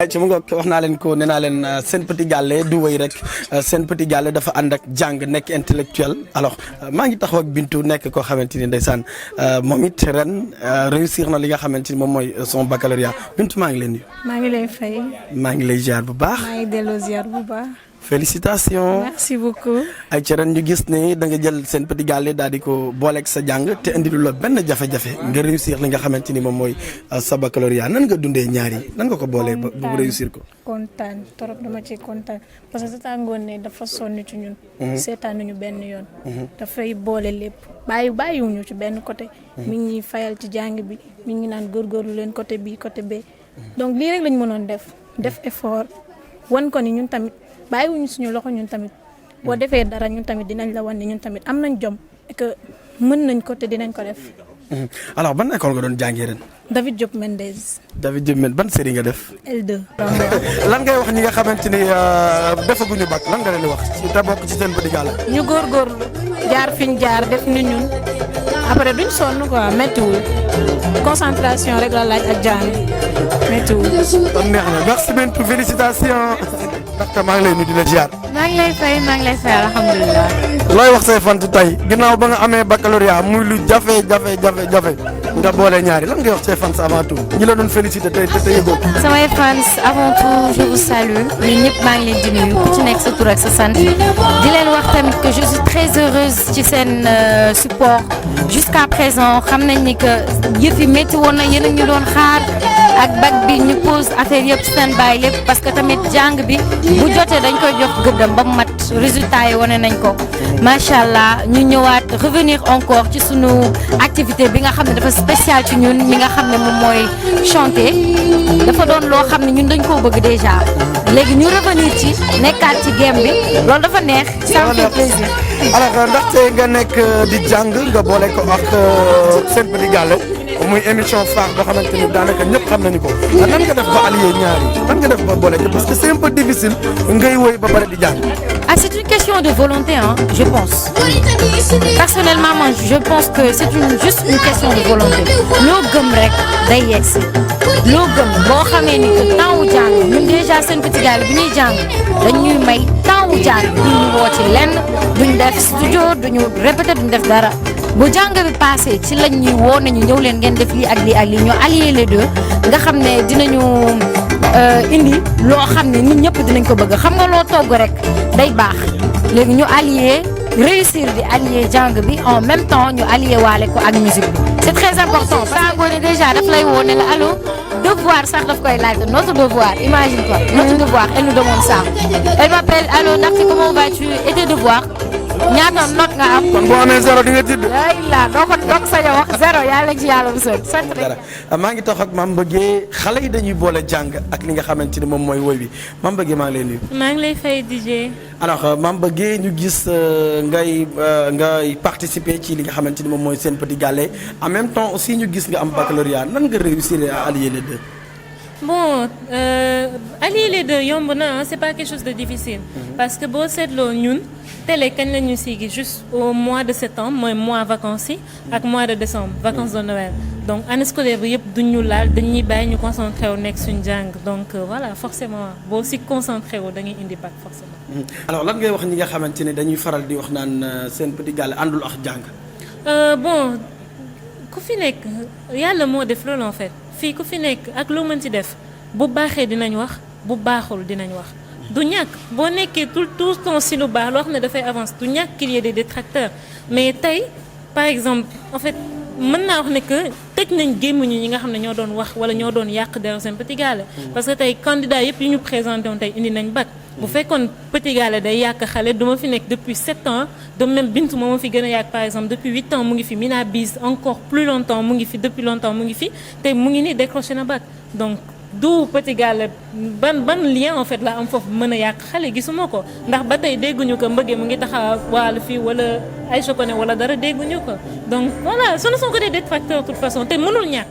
ci mu nga wax naa leen ko nee naa leen Sen Petit Gallé du wëy rek Sen Petit Gallé dafa ànd ak jàng nekk intellectuel alors maa ngi taxaw ak Bintu nekk koo xamante ni ndeysaan moom it ren réussir na li nga xamante ni moom mooy son baccalauréat Bintu maa ngi leen nuyu. maa ngi lay fay. maa ngi lay ziar bu baax. maa ngi delloo ziar bu baax. félicitations. merci beaucoup. ay ci ren ñu gis ne da nga jël Sen Petit Gallé daal di ko booleeg sa jàng te indi lu la benn jafe-jafe nga réussir li nga xamante ni moom mooy sa baccalauréat nan nga dundee ñaar yi nan nga ko boolee ba bu réussir ko. kontaan trop dama ci kontaan parce que sa tàngoon ne dafa sonn ci ñun. seetaanuñu benn yoon. dafay boole lépp bàyyiwuñu ci benn côté. mi ngi fayal ci jàng bi mi ngi naan góorgóorlu leen côté bii côté bee. donc lii rek lañ mënoon def effort wan ko ni ñun tamit. bàyyiwuñu suñu loxo ñun tamit boo defee dara ñun tamit dinañ la wan ne ñun tamit am nañ jom et que mën nañ ko te dinañ ko def. alors ban école nga doon jàngee ren. David Diop Mendez. David Diop Mendez ban série nga def. L2. lan ngay wax ñi nga xamante ni defaguñu bac lan nga leen di wax te bokk ci Sen Petit Gallé. ñu góorgóorlu jaar fi ñu jaar def ni ñun après duñ sonn quoi méttiwul concentration rek la laaj ak jàng méttiwul. kon neex na merci beaucoup félicitations. ndaxte maa ngi lay nuyu di la ziar. maa ngi lay fay alhamdulilah. looy wax say fan tey ginnaaw ba nga amee baccalauréat muy lu jafe nga boole ñaari lan ngay wax say fans avant tout ñi la doon féliciter tey te yëgoo. samay fans avant tout je vous salue ñun ñëpp maa ngi leen di nuyu ku ci nekk sa tur ak sa sant di leen wax tamit que je suis très heureuse ci seen support jusqu'à présent xam nañ ni que yëf yi métti woon na yéen a ñu doon xaar ak bac bi ñu pose affaire yëpp stand by lépp parce que tamit jàng bi bu jotee dañ koy jox gëddam ba mu mat résultat yi wane nañ ko macha allah ñu ñëwaat revenir encore ci sunu activité bi nga xam ne dafa spécial ci ñun mi nga xam ne moom mooy chanter dafa doon loo xam ne ñun dañ koo bëgg déjà léegi ñu revenir ci nekkaat ci game bi loolu dafa neex ça me fait plaisir. alors ndaxte nga nekk di jàng nga boole ko ak Sen Petit Gallé muy émission phare boo xamante ni daanaka ñëpp xam nañu ko nan nga def ba allier ñaari nan nga def ba boole ko parce que c'est un peu difficile ngay woy ba pare di jàng. Ah, c'est une question de volonté, hein, je pense. Personnellement, moi, je pense que c'est juste une question de volonté. Loo gëm rek day yegsi loo gëm boo xamee ni que temps wu jàng ñun déjà Sen Petit Gallé bi ñuy jàng dañuy may temps wu jàng duñ ñu woo ci lenn duñ def studio duñu répéter duñ def dara bu jàng bi passé ci lañ ñuy woo nañu ñëw leen ngeen def lii ak lii ñu allier les deux nga xam ne dinañu indi loo xam ne nit ñëpp dinañ ko bëgg xam nga loo togg rek day baax léegi ñu allier réussir di allier jàng bi en même temps ñu allier waale ko ak musique bi c'est très important. saa ngoone déjà daf lay woo ne la allo devoir sax daf koy laaj notre devoir imagine-toi notre devoir elle nous demande ça elle m'appelle allo ndaxte comment vas-tu et tes devoirs ñaata note nga am. kon boo amee zéro di nga tidd. alhamdulilah doo ko doog sañ a wax zéro yàlla ci yàlla bu sori. sant dara maa ngi tax ak Mame Mbeugué xale yi dañuy boole jàng ak li nga xamante ni moom mooy woy bi Mame Mbeugué maa ngi lay nuyu. maa ngi lay fay DJ. alors Mame Mbeugué ñu gis ngay participer ci li nga xamante ni moom mooy Sen Petit Gallé en même temps aussi ñu gis nga am baccalauréat nan nga réussir à allier les deux. Bon allier les deux yomb na c'est pas quelque chose de difficile. Parce que boo seetloo ñun télé kañ la ñu siigi juste au mois de septembre mooy mois vacances yi ak mois de décembre vacances de Noël donc année scolaire bi yëpp duñ ñu laal dañuy bàyyi ñu concentré wu nekk suñu jàng donc voilà forcément boo si concentré wu da ngay indi bac forcément. alors lan ngay wax ñi nga xamante ne dañuy faral di wax naan Sen Petit Gallé àndul ak jàng. Bon ku fi nekk yàlla moo def loolu en fait fii ku fi nekk ak loo mën ci def bu baaxee dinañ wax bu baaxul dinañ wax. du ñàkk boo nekkee tout le temps si lu baax loo xam ne dafay avance du ñàkk qu'il y ait des détracteurs mais tey par exemple en fait mën naa wax ne que tëj nañ gémmiñu ñi nga xam ne ñoo doon wax wala ñoo doon yàq der Sen Petit Gallé parce que tey candidat yëpp yi ñu présenté woon tey indi nañ bac bu fekkoon Petit Gallé day yàq xale du ma fi nekk depuis 7 ans de même Bintu moo ma fi gën a yàgg par exemple depuis 8 ans mu ngi fi Mina Bis encore plus longtemps mu ngi fi depuis longtemps mu ngi fi tey mu ngi nii décroché na bac donc du Petit Gallé ban lien en fait la am foofu mën a yàq xale gisuma ko ndax ba tey dégguñu ko Mbeugué mu ngi taxa wàllu fii wala ay choconé wala dara dégguñu ko donc voilà ce ne sont que des détracteurs de toute façon te mënul ñàkk